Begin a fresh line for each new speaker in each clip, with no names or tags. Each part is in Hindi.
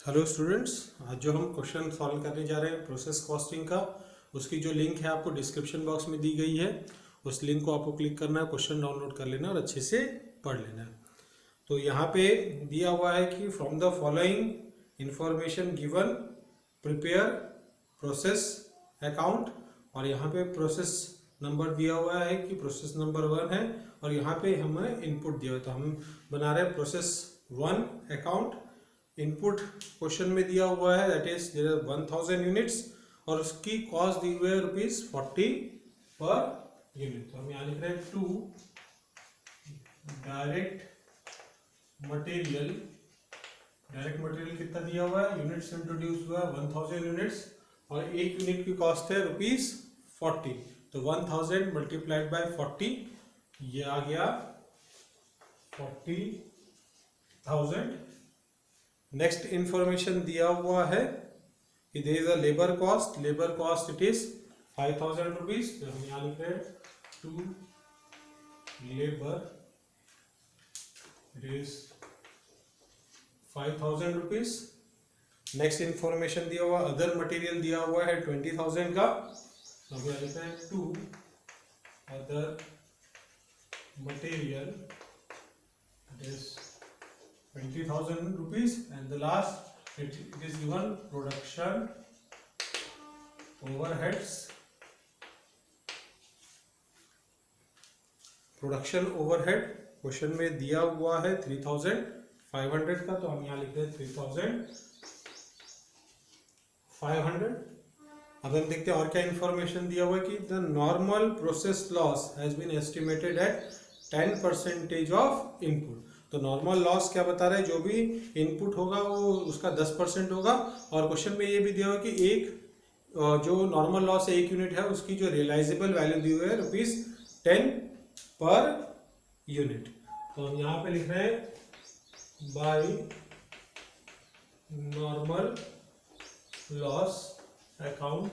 हेलो स्टूडेंट्स, आज जो हम क्वेश्चन सॉल्व करने जा रहे हैं प्रोसेस कॉस्टिंग का, उसकी जो लिंक है आपको डिस्क्रिप्शन बॉक्स में दी गई है। उस लिंक को आपको क्लिक करना है, क्वेश्चन डाउनलोड कर लेना और अच्छे से पढ़ लेना है। तो यहाँ पे दिया हुआ है कि from the following information given prepare process account, और यहाँ पे प्रोसेस नंबर दिया हुआ है कि प्रोसेस नंबर 1 है और यहाँ पे हमें इनपुट दिया हुआ है, तो हम बना रहे हैं प्रोसेस 1 अकाउंट। इनपुट क्वेश्चन में दिया हुआ है दैट इज 1000 यूनिट्स और उसकी कॉस्ट दी हुई है ₹40 पर यूनिट। तो हम यहाँ लिख रहे हैं टू डायरेक्ट मटेरियल कितना दिया हुआ है, यूनिट्स इंट्रोड्यूस हुआ है 1000 यूनिट्स और एक यूनिट की कॉस्ट है ₹40। तो 1000 मल्टीप्लाइड बाय 40, ये आ गया 40,000। नेक्स्ट इंफॉर्मेशन दिया हुआ है कि there is a labour cost it is 5000 rupees. तो हम यहाँ लिख रहे हैं to labour it is 5000 rupees. Next information दिया हुआ, अदर मटेरियल दिया हुआ है 20,000 का। तो हम यहाँ लिख रहे हैं to other material it is 20,000 rupees, and the last it is given production overheads question में दिया हुआ है 3,500 का। तो हम यहाँ लिखते हैं 3,500। अब हम देखते हैं और क्या इंफॉर्मेशन दिया हुआ है कि the normal process loss has been estimated at 10% of input. तो नॉर्मल लॉस क्या बता रहा है, जो भी इनपुट होगा वो उसका 10% होगा। और क्वेश्चन में ये भी दिया हुआ कि एक जो नॉर्मल लॉस है 1 यूनिट है, उसकी जो रियलाइजेबल वैल्यू दी हुई है ₹10 पर यूनिट। तो हम यहाँ पे लिख रहे हैं बाय नॉर्मल लॉस अकाउंट।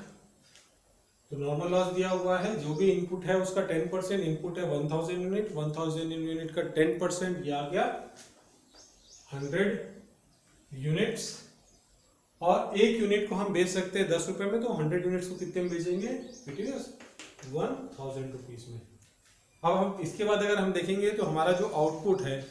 तो नॉर्मल लॉस दिया हुआ है, जो भी इनपुट है उसका 10%, इनपुट है 1000 यूनिट, 1000 यूनिट का 10% ये आ गया 100 यूनिट्स। और एक यूनिट को हम बेच सकते हैं 10 रुपए में, तो 100 यूनिट्स को कितने में बेचेंगे, इट इज 1000 रुपीज में। अब हम इसके बाद अगर हम देखेंगे तो हमारा जो आउटपुट है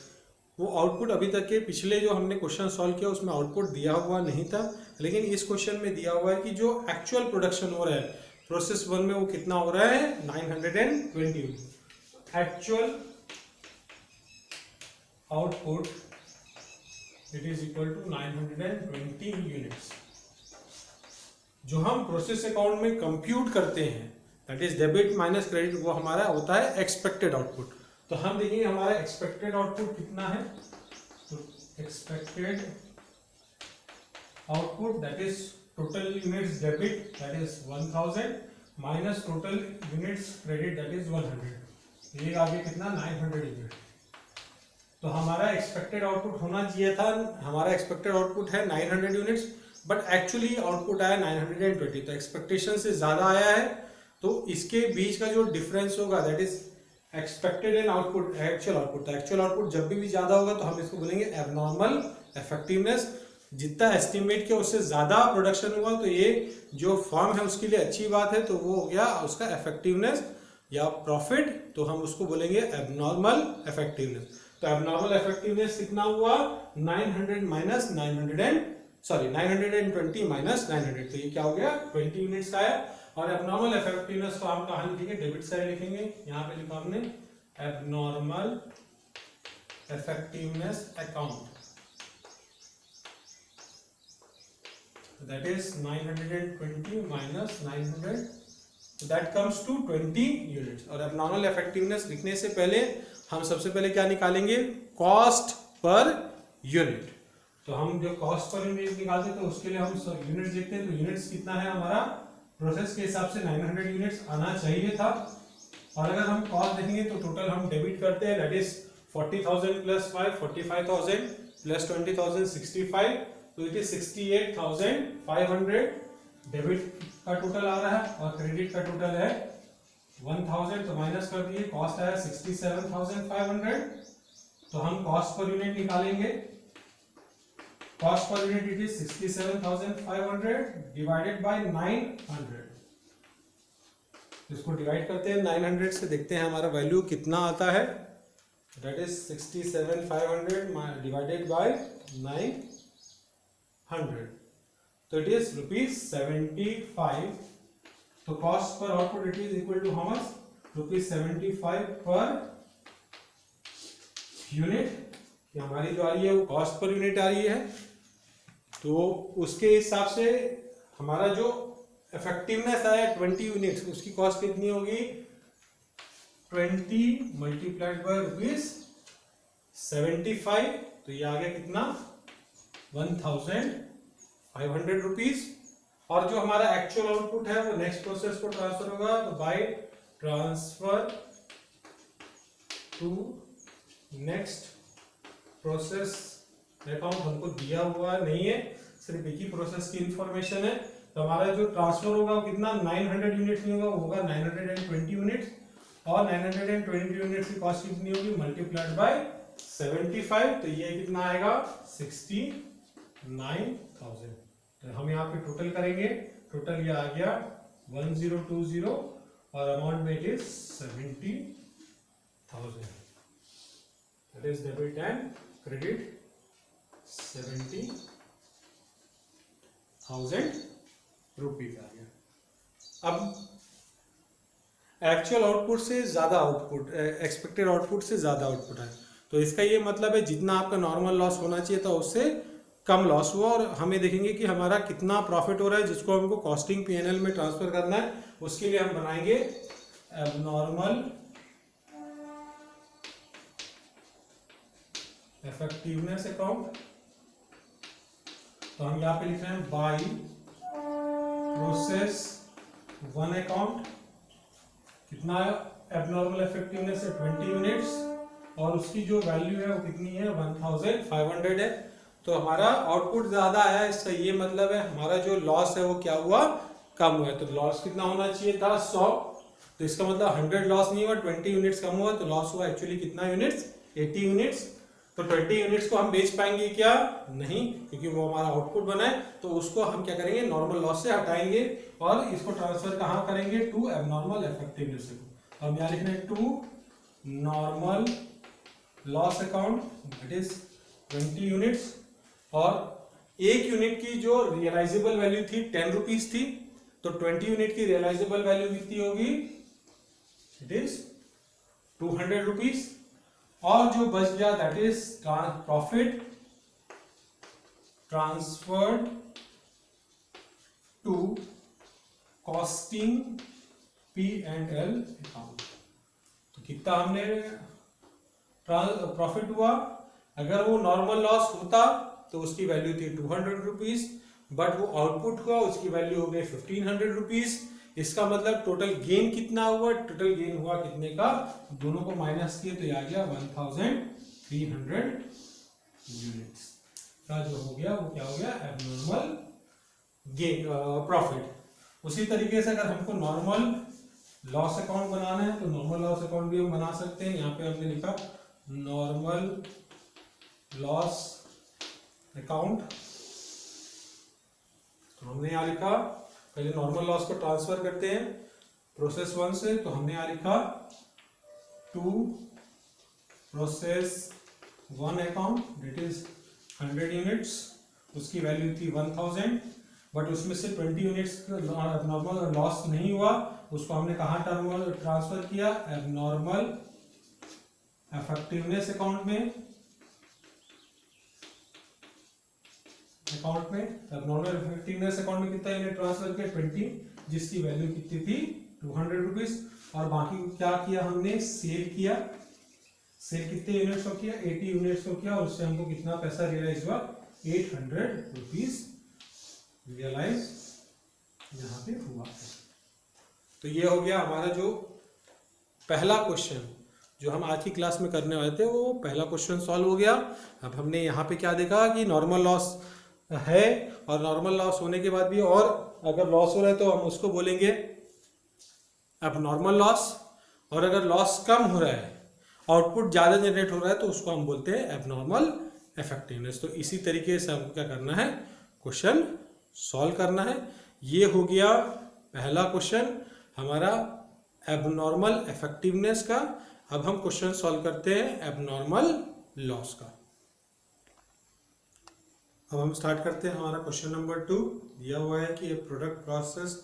वो आउटपुट अभी तक के पिछले जो हमने क्वेश्चन सॉल्व किया उसमें आउटपुट दिया हुआ नहीं था, लेकिन इस क्वेश्चन में दिया हुआ है कि जो एक्चुअल प्रोडक्शन हो रहा है प्रोसेस 1 में वो कितना हो रहा है 920। Actual output it is equal to 920 units. जो हम प्रोसेस अकाउंट में कंप्यूट करते हैं that is debit minus credit, वो हमारा होता है एक्सपेक्टेड आउटपुट। तो हम देखेंगे हमारा एक्सपेक्टेड आउटपुट कितना है। तो expected output that is total units debit that is 1000 minus total units credit that is 100। ये आ गया कितना 900 यूनिट। तो हमारा एक्सपेक्टेड आउटपुट होना चाहिए था, हमारा एक्सपेक्टेड आउटपुट है 900 यूनिट्स, बट एक्चुअली आउटपुट आया 920। तो एक्सपेक्टेशन से ज्यादा आया है, तो इसके बीच का जो डिफरेंस होगा that is expected and output actual output. तो एक्चुअल आउटपुट जब भी ज्यादा होगा तो हम इसको बोलेंगे एबनॉर्मल इफेक्टिवनेस। जितना एस्टिमेट किया उससे ज्यादा प्रोडक्शन हुआ तो ये जो फर्म है उसके लिए अच्छी बात है, तो वो हो गया उसका इफेक्टिवनेस या प्रॉफिट, तो हम उसको बोलेंगे एबनॉर्मल इफेक्टिवनेस। तो एबनॉर्मल इफेक्टिवनेस कितना हुआ 920 माइनस 900, तो ये क्या हो गया 20 यूनिट्स का है। और एबनॉर्मल इफेक्टिवनेस को हम कहाँ लिखेंगे, डेबिट साइड लिखेंगे। यहाँ पे लिखा हमने abnormal effectiveness account, that is 920 minus 900, so that comes to 20 units। और abnormal effectiveness लिखने से पहले हम सबसे पहले क्या निकालेंगे, कॉस्ट पर यूनिट। तो हम जो कॉस्ट पर यूनिट निकालते हैं तो उसके लिए हम यूनिट्स देखते हैं। तो यूनिट्स कितना है हमारा, प्रोसेस के हिसाब से 900 यूनिट्स आना चाहिए था। और अगर हम कॉस्ट देखेंगे तो टोटल हम डेबिट करते हैं दैट इज 40,000 प्लस 5 45,000 प्लस 20,000 65, तो इट इज 68,500 डेबिट का टोटल आ रहा है और क्रेडिट का टोटल है 1000। तो माइनस कर दिए, कॉस्ट आया 67,500। तो हम कॉस्ट पर यूनिट निकालेंगे। Cost per unit it is 67,500 divided by 900। इसको डिवाइड करते हैं 900 से, देखते हैं हमारा वैल्यू कितना आता है। दैट इज 67,500 डिवाइडेड बाय 900, तो इट इज ₹75। तो cost per output it is equal to how much, ₹75 per unit. हमारी जो आ रही है वो कॉस्ट पर यूनिट आ रही है, तो उसके हिसाब से हमारा जो इफेक्टिवनेस आया 20 यूनिट्स, उसकी कॉस्ट कितनी होगी, 20 मल्टीप्लाइड बाय ₹75, तो ये आ गया कितना, 1,500 रुपीज। और जो हमारा एक्चुअल आउटपुट है वो नेक्स्ट प्रोसेस को ट्रांसफर होगा, तो by transfer to next process account हमको दिया हुआ नहीं है, सिर्फ एक ही प्रोसेस की इंफॉर्मेशन है। तो हमारा जो ट्रांसफर होगा वो कितना 900 यूनिट्स में होगा, वो होगा 920 यूनिट्स, और 920 यूनिट्स की कॉस्ट कितनी होगी, मल्टीप्लाइड बाय 75, तो ये कितना आएगा 69,000। तो हम यहाँ पे टोटल करेंगे, टोटल ये आ गया 1020 और अमाउंट में it is 70,000। That is debit and credit 70,000 rupees आ गया। अब एक्चुअल आउटपुट से ज्यादा आउटपुट, एक्सपेक्टेड आउटपुट से ज्यादा आउटपुट है, तो इसका ये मतलब है जितना आपका नॉर्मल लॉस होना चाहिए था उससे कम लॉस हुआ, और हमें देखेंगे कि हमारा कितना प्रॉफिट हो रहा है, जिसको हमको कॉस्टिंग पीएनएल में ट्रांसफर करना है। उसके लिए हम बनाएंगे एबनॉर्मल इफेक्टिवनेस अकाउंट। तो हम यहाँ पे लिख रहे हैं बाय प्रोसेस 1 अकाउंट, कितना एबनॉर्मल इफेक्टिवनेस है 20 यूनिट्स, और उसकी जो वैल्यू है वो कितनी है 1,500 है। तो हमारा आउटपुट ज्यादा है, इसका ये मतलब है हमारा जो लॉस है वो क्या हुआ, कम हुआ है। तो लॉस कितना होना चाहिए था 100, तो इसका मतलब 100 लॉस नहीं हुआ, 20 यूनिट्स कम हुआ, तो लॉस हुआ एक्चुअली कितना यूनिट्स, 80 यूनिट्स। तो 20 यूनिट्स को हम बेच पाएंगे क्या, नहीं, क्योंकि वो हमारा आउटपुट बना है, तो उसको हम क्या करेंगे, नॉर्मल लॉस से हटाएंगे और इसको ट्रांसफर कहाँ करेंगे, टू एबनॉर्मल इफेक्टिवनेस को। हम यहाँ लिख रहे हैं to normal loss account, that is 20 units, और एक यूनिट की जो रियलाइजेबल वैल्यू थी 10 रुपीज थी, तो 20 यूनिट की रियलाइजेबल वैल्यू कितनी होगी, इट इज 200 रुपीज। और जो बच गया that is profit transferred to costing P&L account. तो कितना हमने प्रॉफिट हुआ, अगर वो नॉर्मल लॉस होता तो उसकी वैल्यू थी 200 रुपीज, बट वो आउटपुट हुआ उसकी वैल्यू हो गई 1500 रुपीज। इसका मतलब टोटल गेन कितना हुआ, टोटल गेन हुआ कितने का, दोनों को माइनस किए तो आ गया 1300 यूनिट्स का जो हो गया वो क्या हो गया, एबनॉर्मल गेन प्रॉफिट। उसी तरीके से अगर हमको नॉर्मल लॉस अकाउंट बनाना है तो नॉर्मल लॉस अकाउंट भी हम बना सकते हैं। यहाँ पे हमने लिखा नॉर्मल लॉस अकाउंट, तो हमने यहाँ लिखा, पहले नॉर्मल लॉस को ट्रांसफर करते हैं प्रोसेस 1 से, तो हमने यहाँ लिखा to process 1 account that is 100 units, उसकी वैल्यू थी 1000, बट उसमें से 20 यूनिट्स नॉर्मल लॉस नहीं हुआ, उसको हमने कहाँ ट्रांसफर किया, एबनॉर्मल इफेक्टिवनेस अकाउंट में, एबनॉर्मल इफेक्टिवनेस अकाउंट में कितना यूनिट ट्रांसफर किया 20, जिसकी वैल्यू कितनी थी 200 रुपीज। और बाकी क्या किया हमने, सेल किया, सेल कितने यूनिट्स को किया 80 यूनिट्स को किया, और उससे हमको कितना पैसा रियलाइज हुआ 800 रुपीज रियलाइज यहाँ पे हुआ। तो ये हो गया हमारा जो पहला क्वेश्चन जो हम आज की क्लास में करने वाले थे, वो पहला क्वेश्चन सॉल्व हो गया। अब हमने यहाँ पे क्या देखा कि नॉर्मल लॉस है, और नॉर्मल लॉस होने के बाद भी और अगर लॉस हो रहा है तो हम उसको बोलेंगे अब नॉर्मल लॉस, और अगर लॉस कम हो रहा है, आउटपुट ज़्यादा जनरेट हो रहा है, तो उसको हम बोलते हैं एबनॉर्मल इफेक्टिवनेस। तो इसी तरीके से हमको क्या करना है, क्वेश्चन सॉल्व करना है। ये हो गया पहला क्वेश्चन हमारा एबनॉर्मल इफेक्टिवनेस का। अब हम क्वेश्चन सॉल्व करते हैं एबनॉर्मल लॉस का। अब हम स्टार्ट करते हैं हमारा क्वेश्चन नंबर 2। दिया हुआ है कि ये product process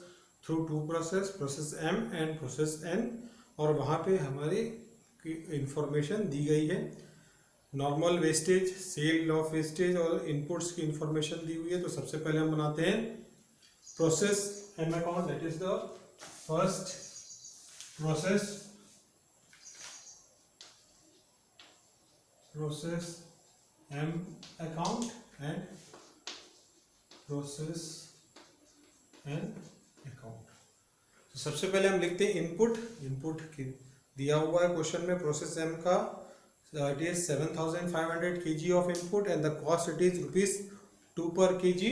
through to process M and process N, और वहाँ पे हमारी इंफॉर्मेशन दी गई है, normal wastage, sale of wastage और इनपुट्स की इंफॉर्मेशन दी हुई है। तो सबसे पहले हम बनाते हैं process M account, that is the first process M account and process N account. तो सबसे पहले हम लिखते हैं इनपुट की दिया हुआ है क्वेश्चन में प्रोसेस M का, it is 7500 kg of input and the cost it is ₹2 per kg।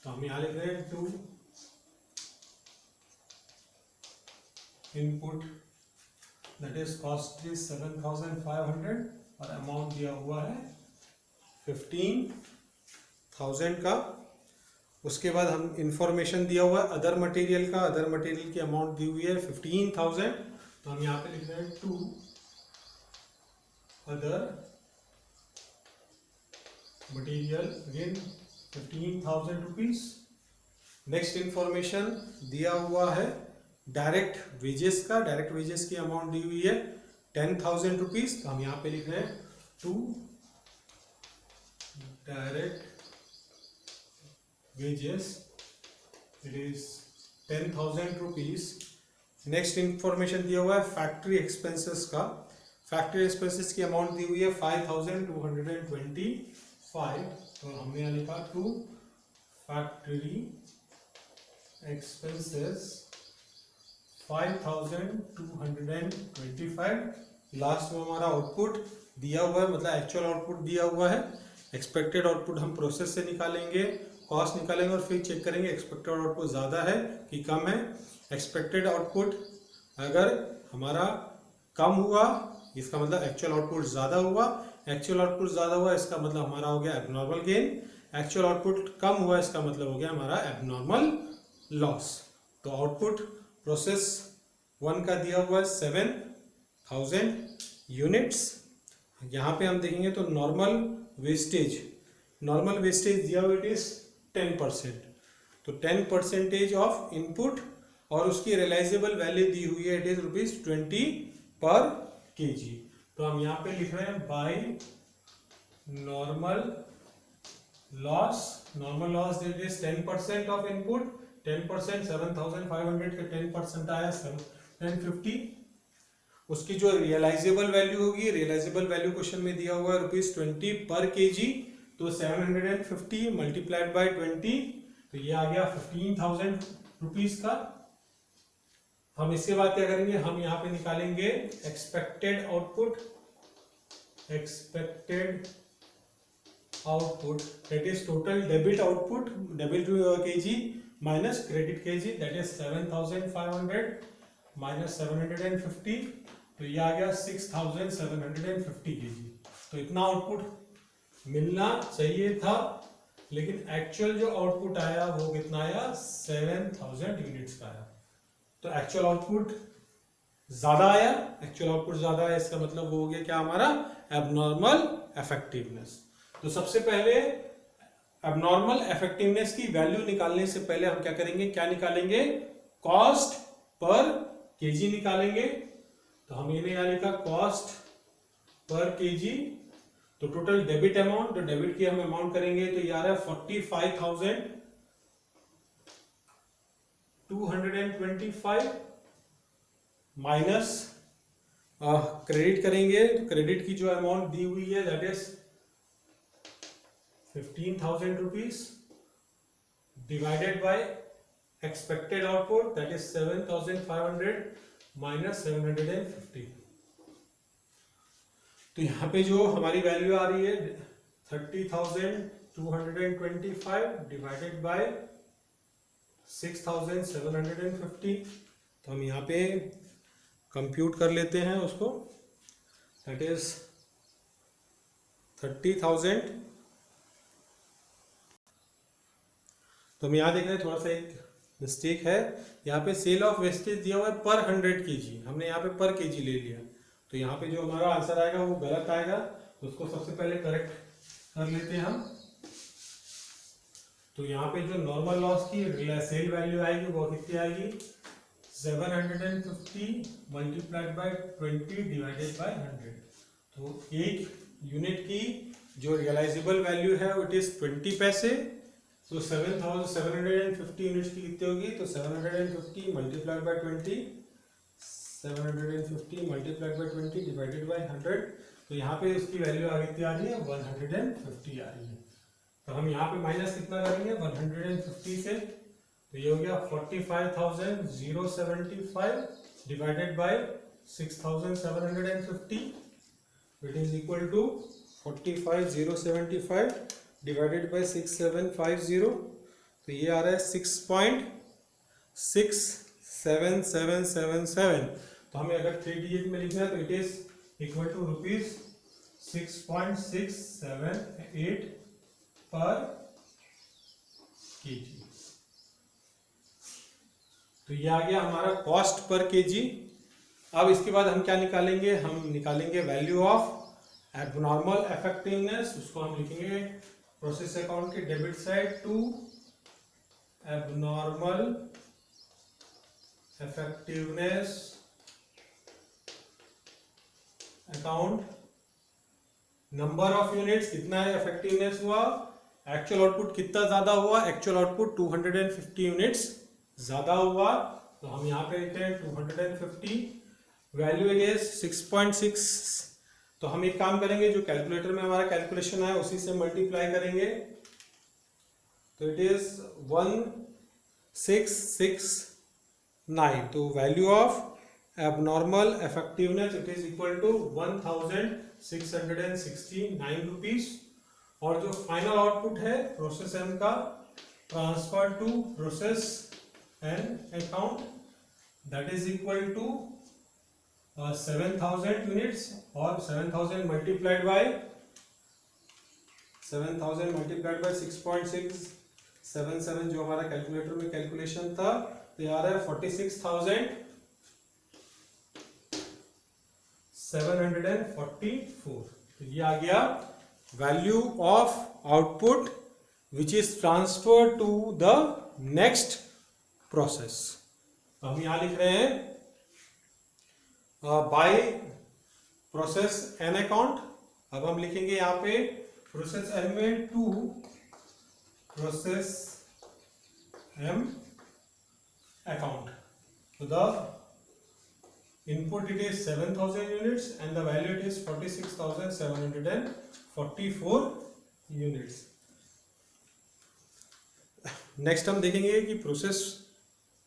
तो हम यहाँ लिख रहे हैं 2 input, that is cost is 7500 और अमाउंट दिया हुआ है 15,000 का। उसके बाद हम इंफॉर्मेशन दिया हुआ है अदर मटेरियल का, अदर मटेरियल की अमाउंट दी हुई है 15,000। तो हम यहाँ पे लिख रहे हैं 2 other material again 15,000 rupees. Next information दिया हुआ है डायरेक्ट वेजेस का, डायरेक्ट वेजेस की अमाउंट दी हुई है 10,000 रुपीज। तो हम यहाँ पे लिख रहे हैं 2 direct wages, it is 10,000 rupees. Next information दिया हुआ है फैक्ट्री एक्सपेंसेस का, फैक्ट्री एक्सपेंसेस की अमाउंट दी हुई है 5,225। तो हमने यहाँ लिखा 2 फैक्ट्री एक्सपेंसेस 5,225। लास्ट में हमारा आउटपुट दिया हुआ है, मतलब एक्चुअल आउटपुट दिया हुआ है। एक्सपेक्टेड आउटपुट हम प्रोसेस से निकालेंगे, कॉस्ट निकालेंगे और फिर चेक करेंगे एक्सपेक्टेड आउटपुट ज़्यादा है कि कम है। एक्सपेक्टेड आउटपुट अगर हमारा कम हुआ इसका मतलब एक्चुअल आउटपुट ज़्यादा हुआ, एक्चुअल आउटपुट ज़्यादा हुआ इसका मतलब हमारा हो गया एबनॉर्मल गेन, एक्चुअल आउटपुट कम हुआ इसका मतलब हो गया हमारा एबनॉर्मल लॉस। तो आउटपुट प्रोसेस 1 का दिया हुआ है 7,000 यूनिट्स। यहाँ पे हम देखेंगे तो नॉर्मल वेस्टेज दिया हुआ इट इज 10%। तो 10% ऑफ इनपुट और उसकी रियलाइजेबल वैल्यू दी हुई है इट इज ₹20 पर kg। तो हम यहाँ पे लिख रहे हैं by normal loss it is 10% of input, 10% 7,500 के 10% आया 1050। उसकी जो रियलाइजेबल वैल्यू होगी, रियलाइजेबल वैल्यू क्वेश्चन में दिया हुआ है ₹20 पर kg। तो 750 मल्टीप्लाइड बाय 20, तो ये आ गया 15,000 रुपीज का। हम इसके बाद क्या करेंगे, हम यहाँ पे निकालेंगे expected output that is total debit output, debit kg minus credit kg, that is 7,500 minus 750। तो ये आ गया 6,750 kg। तो इतना आउटपुट मिलना चाहिए था, लेकिन एक्चुअल जो आउटपुट आया वो कितना आया, 7,000 यूनिट्स का आया। तो एक्चुअल आउटपुट ज्यादा आया, इसका मतलब वो हो गया क्या हमारा एबनॉर्मल इफेक्टिवनेस। तो सबसे पहले एबनॉर्मल इफेक्टिवनेस की वैल्यू निकालने से पहले हम क्या करेंगे, कॉस्ट पर केजी निकालेंगे। तो हम ये यहाँ लिखा कॉस्ट पर केजी। तो टोटल डेबिट अमाउंट, तो डेबिट की हम अमाउंट करेंगे तो ये आ रहा है 45,225 माइनस क्रेडिट करेंगे। तो क्रेडिट की जो अमाउंट दी हुई है that is 15,000 rupees divided by expected output that is 7,500 minus 750। तो यहाँ पे जो हमारी वैल्यू आ रही है 30,225 डिवाइडेड बाय 6,750। तो हम यहाँ पे कंप्यूट कर लेते हैं उसको, दैट इज 30,000। तो हम यहाँ देख रहे हैं थोड़ा सा एक मिस्टेक है, यहाँ पे सेल ऑफ वेस्टेज दिया हुआ है पर 100 kg, हमने यहाँ पे पर केजी ले लिया, तो यहाँ पे जो हमारा आंसर आएगा वो गलत आएगा, तो उसको सबसे पहले करेक्ट कर लेते हैं हम। तो यहाँ पे जो नॉर्मल लॉस की सेल वैल्यू आएगी वो कितनी आएगी, 750 मल्टीप्लाइड बाय 20 डिवाइडेड बाय 100। तो एक यूनिट की जो रियलाइजेबल वैल्यू है इट इज 20 पैसे, तो 7,750 यूनिट्स की कितनी होगी, तो 750 multiplied by 20, 750 multiplied by 20 divided by 100, तो यहाँ पे उसकी वैल्यू कितनी आ रही है, 150 आ रही है। तो हम यहाँ पे माइनस कितना करेंगे 150 से, तो ये हो गया 45,075 divided by 6,750, it is equal to 45,075 divided by 6,750, तो ये आ रहा है 6.67777। तो हमें अगर 3 डिजिट में लिखना है तो इट इज इक्वल टू ₹6.678 पर केजी। तो ये आ गया हमारा कॉस्ट पर केजी। अब इसके बाद हम क्या निकालेंगे, हम निकालेंगे वैल्यू ऑफ एबनॉर्मल इफेक्टिवनेस, उसको हम लिखेंगे प्रोसेस अकाउंट के debit side to abnormal effectiveness account. Number of units कितना है इफेक्टिवनेस हुआ, एक्चुअल आउटपुट कितना ज्यादा हुआ, एक्चुअल आउटपुट 250 यूनिट्स ज्यादा हुआ, तो हम यहाँ पे लिखते हैं 250, वैल्यू इट इज 6.6। तो हम एक काम करेंगे, जो कैलकुलेटर में हमारा कैलकुलेशन है उसी से मल्टीप्लाई करेंगे, तो इट इज 1669। तो value of abnormal effectiveness it is equal to 1669 rupees. और जो फाइनल आउटपुट है प्रोसेस एम का, transfer to process N account, that is equal to 7,000 units, और 7,000 मल्टीप्लाइड बाय 6.677 जो हमारा कैलकुलेटर में कैलकुलेशन था, तो यार है 46,744। तो ये आ गया value of output which is transfer to the next process. तो हम यहां लिख रहे हैं बाय प्रोसेस एन अकाउंट। अब हम लिखेंगे यहाँ पे प्रोसेस एन में टू प्रोसेस एम अकाउंट। तो the input it is 7,000 units and the value it is 46,744 units। Next हम देखेंगे कि प्रोसेस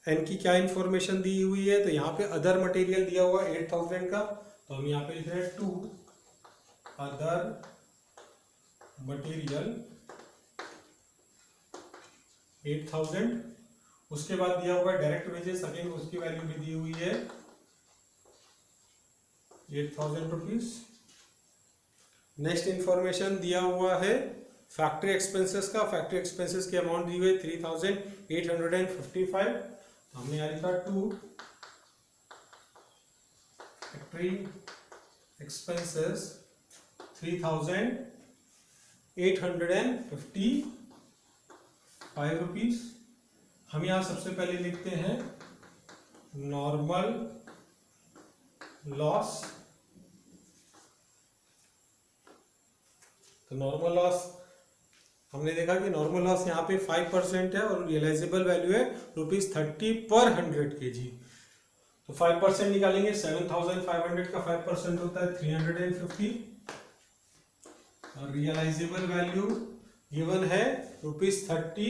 एन की क्या इंफॉर्मेशन दी हुई है। तो यहाँ पे अदर मटेरियल दिया हुआ 8,000 का, तो हम यहाँ पे लिख रहे हैं टू अदर मटेरियल 8,000। उसके बाद दिया हुआ डायरेक्ट वेजेस, अगेन उसकी वैल्यू भी दी हुई है 8,000 रुपीज। नेक्स्ट इंफॉर्मेशन दिया हुआ है फैक्ट्री एक्सपेंसेस का, फैक्ट्री एक्सपेंसेस की अमाउंट दी हुई है 3,855। तो हमने यहाँ लिखा टू फैक्ट्री एक्सपेंसेस 3,855 रुपीज। हम यहाँ सबसे पहले लिखते हैं नॉर्मल लॉस। तो नॉर्मल लॉस हमने देखा कि नॉर्मल लॉस यहाँ पे 5% है और रियलाइजेबल वैल्यू है ₹30 पर 100 kg। तो 5% निकालेंगे, 7,500 का 5% होता है 350, और रियलाइजेबल वैल्यू गिवन है ₹30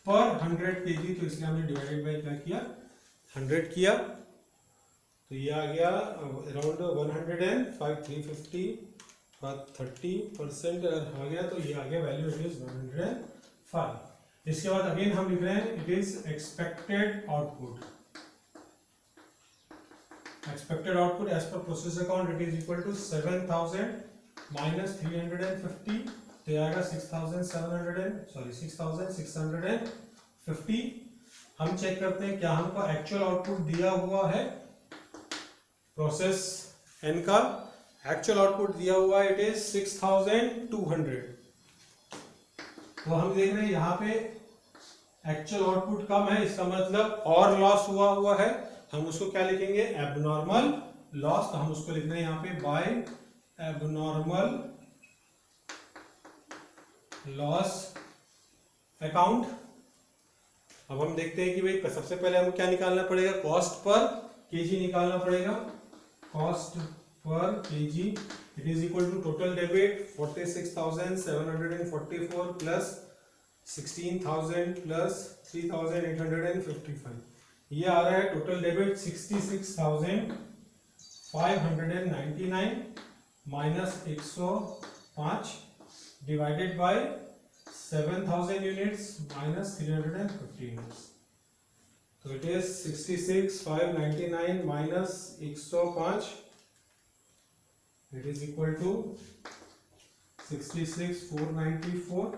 पर 100 kg, तो इसलिए हमने डिवाइडेड बाय क्या किया 100 किया। तो ये आ गया अराउंड 105, 350 का 30% आ गया, तो ये आ गया वैल्यू इट इज 105। इसके बाद अगेन हम लिख रहे हैं it is expected output. Expected output as per process account it is equal to 7,000 minus 350 तो ये आएगा 6650। हम चेक करते हैं क्या हमको एक्चुअल आउटपुट दिया हुआ है, प्रोसेस एन का एक्चुअल आउटपुट दिया हुआ है, इट इज 6200। तो हम देख रहे हैं यहाँ पे एक्चुअल आउटपुट कम है, इसका मतलब और लॉस हुआ है। हम उसको क्या लिखेंगे, एबनॉर्मल लॉस। तो हम उसको लिख रहे हैं यहाँ पे बाय एबनॉर्मल लॉस अकाउंट। अब हम देखते हैं कि भाई सबसे पहले हमको क्या निकालना पड़ेगा, कॉस्ट पर केजी निकालना पड़ेगा। Cost per KG it is equal to total debit 46,744 plus 16,000 plus 3,855। ये आ रहा है total debit 66,599 minus 105 divided by 7,000 units minus 350 units. तो it is 66,599 minus 105 it is equal to 66,494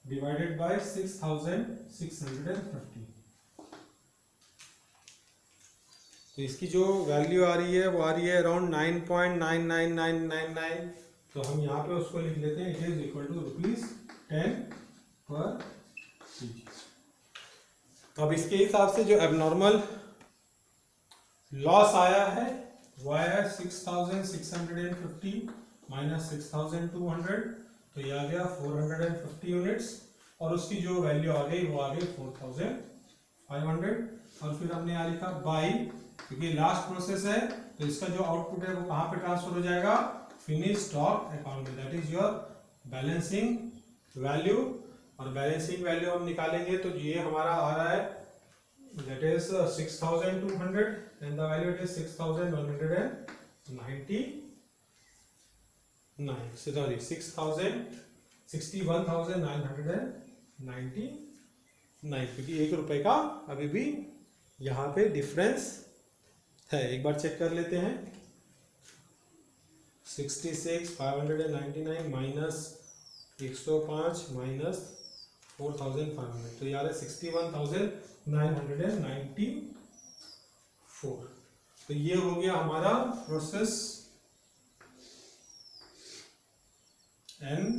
divided by 6,650। तो इसकी जो वैल्यू आ रही है वो आ रही है अराउंड 9.99999। तो हम यहाँ पे उसको लिख लेते हैं, इट इज इक्वल टू ₹10 पर केजी। तो अब इसके हिसाब से जो एबनॉर्मल लॉस आया है वो आया है 6,650 माइनस 6,200। तो ये आ गया 450 यूनिट्स और उसकी जो वैल्यू आ गई वो आ गई 4,500। और फिर हमने यहाँ लिखा बाई, क्योंकि लास्ट प्रोसेस है तो इसका जो आउटपुट है वो कहाँ पे ट्रांसफर हो जाएगा, फिनिश स्टॉक अकाउंट में, that is your balancing value. और बैलेंसिंग वैल्यू हम निकालेंगे तो ये हमारा आ रहा है that is 6,200 and the value it is 6,199 sorry 61,999, क्योंकि ₹1 का अभी भी यहाँ पे डिफरेंस है। एक बार चेक कर लेते हैं, 66,599 माइनस 105 माइनस 4,500, तो यार 61,994। तो ये हो गया हमारा प्रोसेस एन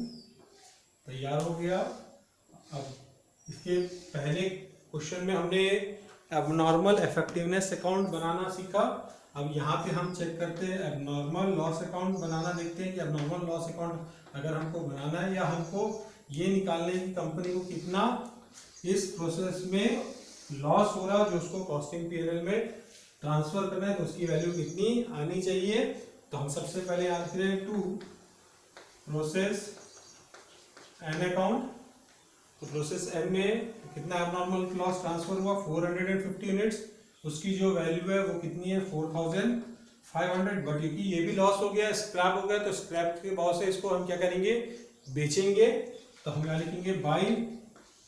तैयार हो गया। अब इसके पहले क्वेश्चन में हमने एबनॉर्मल इफेक्टिवनेस अकाउंट बनाना सीखा। अब यहाँ पे हम चेक करते हैं एबनॉर्मल लॉस अकाउंट बनाना, देखते हैं कि एबनॉर्मल लॉस अकाउंट अगर हमको बनाना है या हमको ये निकालने की कंपनी को कितना इस प्रोसेस में लॉस हो रहा है जो उसको कॉस्टिंग पीएनएल में ट्रांसफर करना है, तो उसकी वैल्यू कितनी आनी चाहिए। तो हम सबसे पहले आते हैं टू प्रोसेस एन अकाउंट। तो प्रोसेस एन में कितना एबनॉर्मल लॉस ट्रांसफर हुआ, 450 यूनिट्स। उसकी जो वैल्यू है वो कितनी है, 4,500। बट क्योंकि ये भी लॉस हो गया, स्क्रैप हो गया, तो स्क्रैप के भाव से इसको हम क्या करेंगे, बेचेंगे। तो हम यहाँ लिखेंगे बाई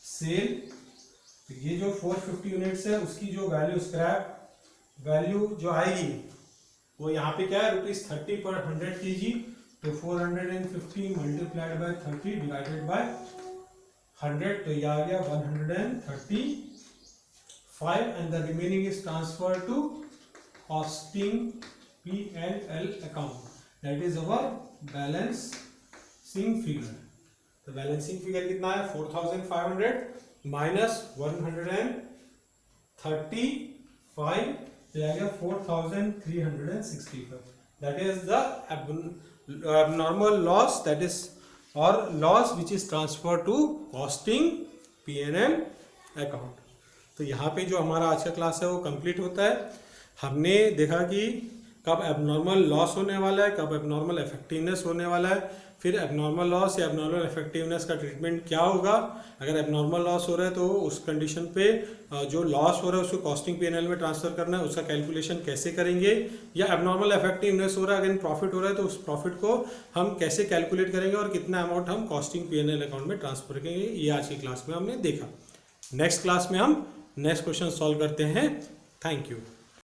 सेल। तो ये जो 450 यूनिट्स है उसकी जो वैल्यू स्क्रैप वैल्यू जो आएगी वो यहाँ पे क्या है, ₹30 पर 100 kg। तो 450 मल्टीप्लाइड बाय 30 डिवाइडेड बाय 100, तो ये आ गया 135 and the remaining is transfer to costing P&L account, that is our balancing figure. तो बैलेंसिंग फिगर कितना है, 4,500 माइनस 135, तो आ गया 4,365। That is the abnormal loss, that is or loss which is transferred to costing P&L account। तो यहाँ पे जो हमारा आज का क्लास है वो कंप्लीट होता है। हमने देखा कि कब एबनॉर्मल लॉस होने वाला है, कब एबनॉर्मल इफेक्टिवनेस होने वाला है, फिर एबनॉर्मल लॉस या एबनॉर्मल इफेक्टिवनेस का ट्रीटमेंट क्या होगा। अगर एबनॉर्मल लॉस हो रहा है तो उस कंडीशन पे जो लॉस हो रहा है उसको कॉस्टिंग पीएनएल में ट्रांसफर करना है, उसका कैलकुलेशन कैसे करेंगे। या एबनॉर्मल इफेक्टिवनेस हो रहा है, अगर प्रॉफिट हो रहा है तो उस प्रॉफिट को हम कैसे कैलकुलेट करेंगे और कितना अमाउंट हम कॉस्टिंग पीएनएल अकाउंट में ट्रांसफर करेंगे, ये आज की क्लास में हमने देखा। नेक्स्ट क्लास में हम नेक्स्ट क्वेश्चन सॉल्व करते हैं। Thank you.